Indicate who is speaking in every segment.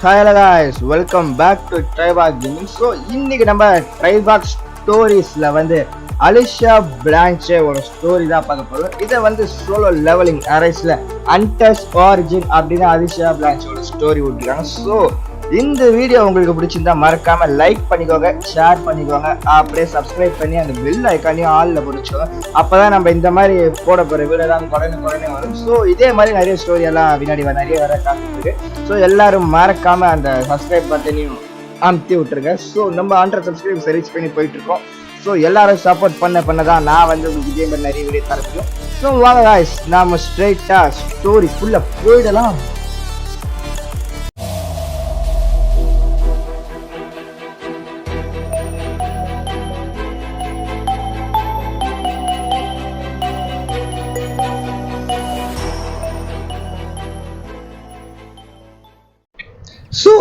Speaker 1: Hello guys, welcome back to Trivac Gaming. So இன்னைக்கு நம்ம Trivac ஸ்டோரிஸ்ல வந்து அலிஷா பிளான்ச்சே ஒரு ஸ்டோரி தான் பார்க்க போறோம். இதை வந்து சோலோ லெவலிங் அரேஸ்ல அன்டஸ் ஆரிஜின் அப்படின்னு அலிஷா பிளான்ச்சோட ஸ்டோரி விட்டுருக்காங்க. ஸோ இந்த வீடியோ உங்களுக்கு பிடிச்சிருந்தா மறக்காம லைக் பண்ணிக்கோங்க, ஷேர் பண்ணிக்கோங்க, அப்படியே சப்ஸ்கிரைப் பண்ணி அந்த பெல் ஐக்கானையும் ஆல்ல போட்டுக்கோங்க. அப்பதான் நம்ம இந்த மாதிரி போட போற வீடியோ தான் குறைஞ்சு வரும். ஸோ இதே மாதிரி நிறைய ஸ்டோரி எல்லாம் பின்னாடி நிறைய வர காத்துருக்கு. ஸோ எல்லாரும் மறக்காம அந்த சப்ஸ்கிரைப் பட்டனையும் அமுத்தி விட்டுருங்க. ஸோ நம்ம 100 சப்ஸ்கிரைப் ரீச் பண்ணி போயிட்டு இருக்கோம். ஸோ எல்லாரும் சப்போர்ட் பண்ணதான் நான் வந்து உங்களுக்கு இதே மாதிரி நிறைய வீடியோ தரப்போம். ஸோ வாங்க காய்ஸ், நாம ஸ்ட்ரெயிட்டா ஸ்டோரி ஃபுல்லா போயிடலாம். ஸோ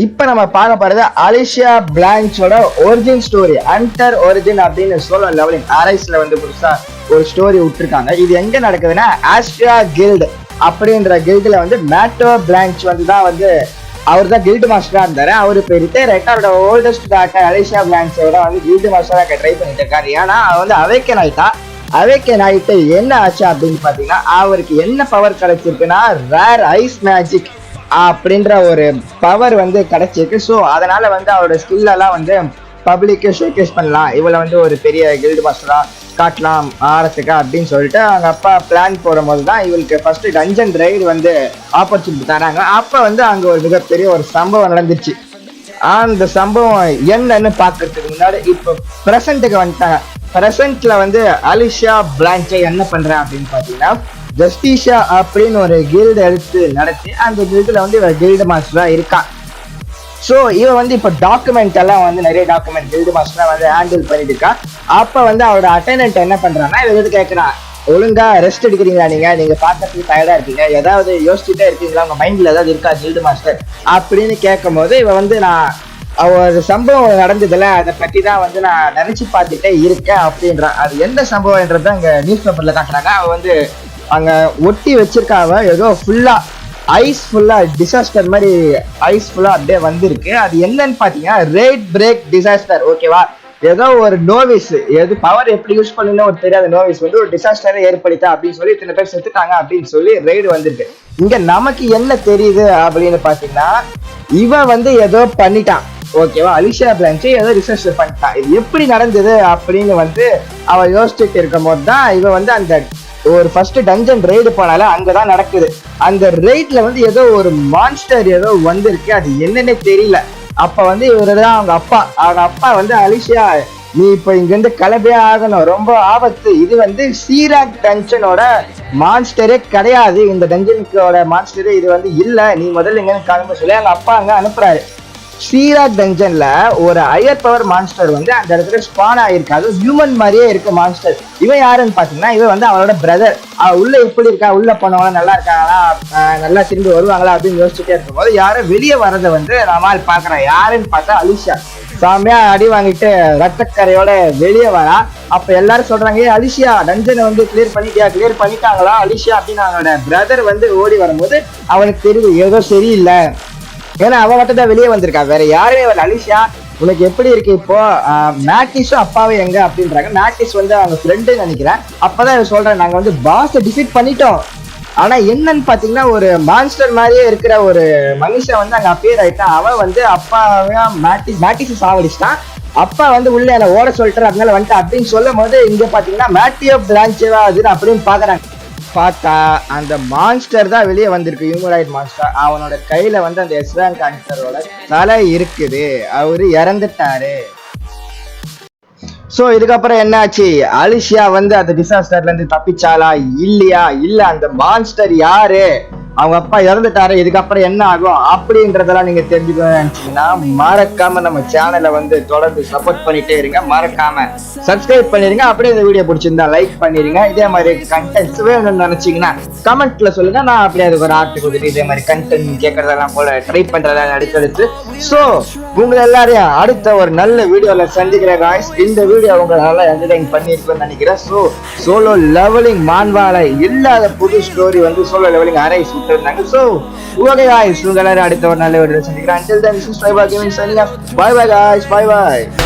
Speaker 1: இப்போ நம்ம பார்க்க போறது அலிஷா பிளான்ச்சோட ஒரிஜின் ஸ்டோரி, அண்டர் ஒரிஜின் அப்படின்னு சோலோ லெவலிங் ஆரைஸ்ல வந்து புதுசா ஒரு ஸ்டோரி விட்டுருக்காங்க. இது எங்க நடக்குதுன்னா ஆஸ்ட்ரியா கில்டு அப்படின்ற கில்டுல வந்து மேட்டோ பிளான்ச் வந்து தான் வந்து அவர் தான் கில்டு மாஸ்டரா இருந்தாரு. அவரு இப்போ ரிட்டையர் ஆயிட்டு அவரோட ஓல்டஸ்ட் டாக்டர் அலிஷா பிளான்ச்சோட வந்து கில்டு மாஸ்டரா ட்ரை பண்ணிட்டு இருக்காரு. ஏன்னா அவர் வந்து அவேக்கன் ஆயிட்டா. அவேக்கன் ஆயிட்டு என்ன ஆச்சு அப்படின்னு பாத்தீங்கன்னா அவருக்கு என்ன பவர் கிடைச்சிருக்குன்னா ரேர் ஐஸ் மேஜிக் அப்படின்ற ஒரு பவர் வந்து கிடைச்சிருக்கு. ஸோ அதனால வந்து அவரோட ஸ்கில் எல்லாம் வந்து பப்ளிக்கு ஷோகேஸ் பண்ணலாம், இவளை வந்து ஒரு பெரிய கில்டு மாஸ்டரா காட்டலாம் ஆரத்துக்கு அப்படின்னு சொல்லிட்டு அவங்க அப்பா பிளான் போடும் போது தான் இவளுக்கு ஃபர்ஸ்ட் டஞ்சன் ரைடு வந்து ஆப்பர்ச்சுனிட்டி தராங்க. அப்போ வந்து அங்கே ஒரு மிகப்பெரிய ஒரு சம்பவம் நடந்துச்சு. அந்த சம்பவம் என்னன்னு பார்க்கறதுக்கு முன்னாடி இப்போ ப்ரெசண்ட்டுக்கு வந்துட்டாங்க. ப்ரெசண்ட்ல வந்து அலிஷா பிளான்ச்சை என்ன பண்றேன் அப்படின்னு பார்த்தீங்கன்னா ஜஸ்டிஷா அப்படின்னு ஒரு கில்டு எடுத்து நடத்தி அந்த கில்டுல வந்து இவன் கில்டு மாஸ்டரா இருக்கான். ஸோ இவன் வந்து இப்போ டாக்குமெண்ட் எல்லாம் வந்து நிறைய டாக்குமெண்ட் கில்டு மாஸ்டரா வந்து ஹேண்டில் பண்ணிட்டு இருக்கான். அப்போ வந்து அவரோட அட்டெண்டன்ட் என்ன பண்றான்னா இவன் வந்து கேட்கறான், ஒழுங்கா ரெஸ்ட் எடுக்கிறீங்களா, நீங்க பார்க்கறதுக்கு டயர்டா இருக்கீங்க, ஏதாவது யோசிச்சுட்டே இருக்கீங்களா, உங்க மைண்ட்ல ஏதாவது இருக்கா கில்டு மாஸ்டர் அப்படின்னு கேட்கும் போது இவன் வந்து நான் ஒரு சம்பவம் நடந்ததுல அதை பற்றி தான் வந்து நான் நினைச்சு பார்த்துட்டே இருக்கேன் அப்படின்றான். அது எந்த சம்பவம்ன்றது அங்க நியூஸ் பேப்பர்ல காட்டுறாங்க. அவன் வந்து அங்க ஒட்டி வச்சிருக்காவ ஏதோ ஃபுல்லா ஐஸ் ஃபுல்லா டிசாஸ்டர் மாதிரி ஐஸ் ஃபுல்லா அப்படியே வந்திருக்கு. அது என்னன்னு பாத்தீங்கன்னா ரெய்ட் பிரேக் டிசாஸ்டர். ஓகேவா, ஏதோ ஒரு நோவிஸ், எது பவர் எப்படி யூஸ் பண்ணணும் ஒரு தெரியாத நோவிஸ் வந்து ஒரு டிசாஸ்டரை ஏற்படுத்தா அப்படின்னு சொல்லி இத்தனை பேர் செத்துட்டாங்க அப்படின்னு சொல்லி ரெய்டு வந்திருக்கு. இங்க நமக்கு என்ன தெரியுது அப்படின்னு பாத்தீங்கன்னா இவன் வந்து ஏதோ பண்ணிட்டான். ஓகேவா, அலிஷா பிளான்ச் ஏதோ ரிசர்ச் பண்ணிட்டான். இது எப்படி நடந்தது அப்படின்னு வந்து அவன் யோசிச்சுட்டு இருக்கும் போது தான் இவன் வந்து அந்த ஒரு ஃபர்ஸ்ட் டஞ்சன் ரெய்டு போனால அங்கதான் நடக்குது. அந்த ரெய்ட்ல வந்து ஏதோ ஒரு மான்ஸ்டர் ஏதோ வந்திருக்கு, அது என்னன்னே தெரியல. அப்ப வந்து இவருதான் அவங்க அப்பா வந்து அலிஷா நீ இப்ப இங்க இருந்து கிளம்பியே ஆகணும், ரொம்ப ஆபத்து, இது வந்து சீராக் டஞ்சனோட மான்ஸ்டரே கிடையாது, இந்த டஞ்சனுக்கோட மான்ஸ்டரே இது வந்து இல்ல, நீ முதல்ல இங்க கிளம்ப சொல்லி அவங்க அப்பா அங்க அனுப்புறாரு. சீராக் டஞ்சன்ல ஒரு ஹையர் பவர் மான்ஸ்டர் வந்து அந்த இடத்துல ஸ்பான் ஆயிருக்கு. அது ஹியூமன் மாதிரியே இருக்கு மான்ஸ்டர். இவன் யாருன்னு பாத்தீங்கன்னா இவன் வந்து அவனோட பிரதர். உள்ள எப்படி இருக்கா, உள்ள போனவங்க நல்லா இருக்காங்களா, நல்லா திரும்பி வருவாங்களா அப்படின்னு யோசிச்சுட்டே இருக்கும் போது யாரும் வெளியே வர்றதை வந்து நம்மால் பாக்குறேன். யாருன்னு பார்த்தா அலிஷா சாமியா அடி வாங்கிட்டு ரத்தக்கரையோட வெளியே வரா. அப்ப எல்லாரும் சொல்றாங்க, அலிஷா டஞ்சனை வந்து கிளியர் பண்ணிட்டாங்களா அலிஷா அப்படின்னு அவனோட பிரதர் வந்து ஓடி வரும்போது அவனுக்கு தெரியுது ஏதோ சரியில்லை. ஏன்னா அவன் மட்டும் தான் வெளியே வந்திருக்கா, வேற யாருமே வரல. அலிஷா உனக்கு எப்படி இருக்கு இப்போ, மேட்டிஸும் அப்பாவே எங்க அப்படின்றாங்க. மேட்டிஸ் வந்து அவங்க ஃப்ரெண்டுன்னு நினைக்கிறேன். அப்பதான் சொல்றேன், நாங்க வந்து பாஸை டிஃபீட் பண்ணிட்டோம், ஆனா என்னன்னு பாத்தீங்கன்னா ஒரு மான்ஸ்டர் மாதிரியே இருக்கிற ஒரு மனுஷன் வந்து அங்க அப்பியர் ஆயிட்டான். அவன் வந்து அப்பாவே மேட்டிஸ் சாவடிச்சிட்டான். அப்பா வந்து உள்ள என்ன ஓட சொல்லிட்டாரு, அதனால வந்துட்டு அப்படின்னு சொல்லும் போது இங்க பாத்தீங்கன்னா மேட்டியோ பிரான்ச்சேவா அதுன்னு அப்படின்னு பாக்குறாங்க. பார்த்தா அந்த மான்ஸ்டர் தான் வெளியே வந்திருக்கு, ஹியூமனாய்ட் மான்ஸ்டர். அவனோட கையில வந்து அந்த எஸ்ரான் கான்ஸ்டரோட தலை இருக்குது, அவரு இறந்துட்டாரு. சோ இதுக்கப்புறம் என்னாச்சு, அலிஷா வந்து அந்த டிசாஸ்டர்ல இருந்து தப்பிச்சாலா இல்லையா, இல்ல அந்த மான்ஸ்டர் யாரு, அவங்க அப்பா இறந்துட்டாரு, இதுக்கப்புறம் என்ன ஆகும் அப்படின்றதெல்லாம் நீங்க தெரிஞ்சுக்கணும்னு நினைச்சீங்கன்னா மறக்காம நம்ம சேனலை வந்து தொடர்ந்து சப்போர்ட் பண்ணிட்டே இருங்க, மறக்காம சப்ஸ்கிரைப் பண்ணிருங்க. அப்படியே இந்த வீடியோ பிடிச்சிருந்தா லைக் பண்ணிருங்க. இதே மாதிரி கண்டென்ட்ஸ் வேணும்னு நினைச்சீங்கன்னா கமெண்ட்ல சொல்லுங்க, நான் அப்படியே அதுக்கு ஒரு ஆர்ட் கொடுத்துட்டு இதே மாதிரி கண்டென்ட் கேட்கறதெல்லாம் போல ட்ரை பண்றதெல்லாம் அடுத்தடுத்து. ஸோ உங்களை எல்லாரையும் அடுத்த ஒரு நல்ல வீடியோல சந்திக்கிறேன் காய்ஸ். இந்த வீடியோ உங்களை நல்லா என்டர்டைன் பண்ணிருக்குன்னு நினைக்கிறேன். ஸோ சோலோ லெவலிங் மான்வால இல்லாத புது ஸ்டோரி வந்து சோலோ லெவலிங் அரைஸ் இருந்தாங்க. ஸோ ஓகே guys, உங்க எல்லாரும் அடுத்த ஒரு நல்ல வீடியோல சந்திக்கிறேன். Until then, this is Tribal Gaming signing off. Bye bye guys, bye bye.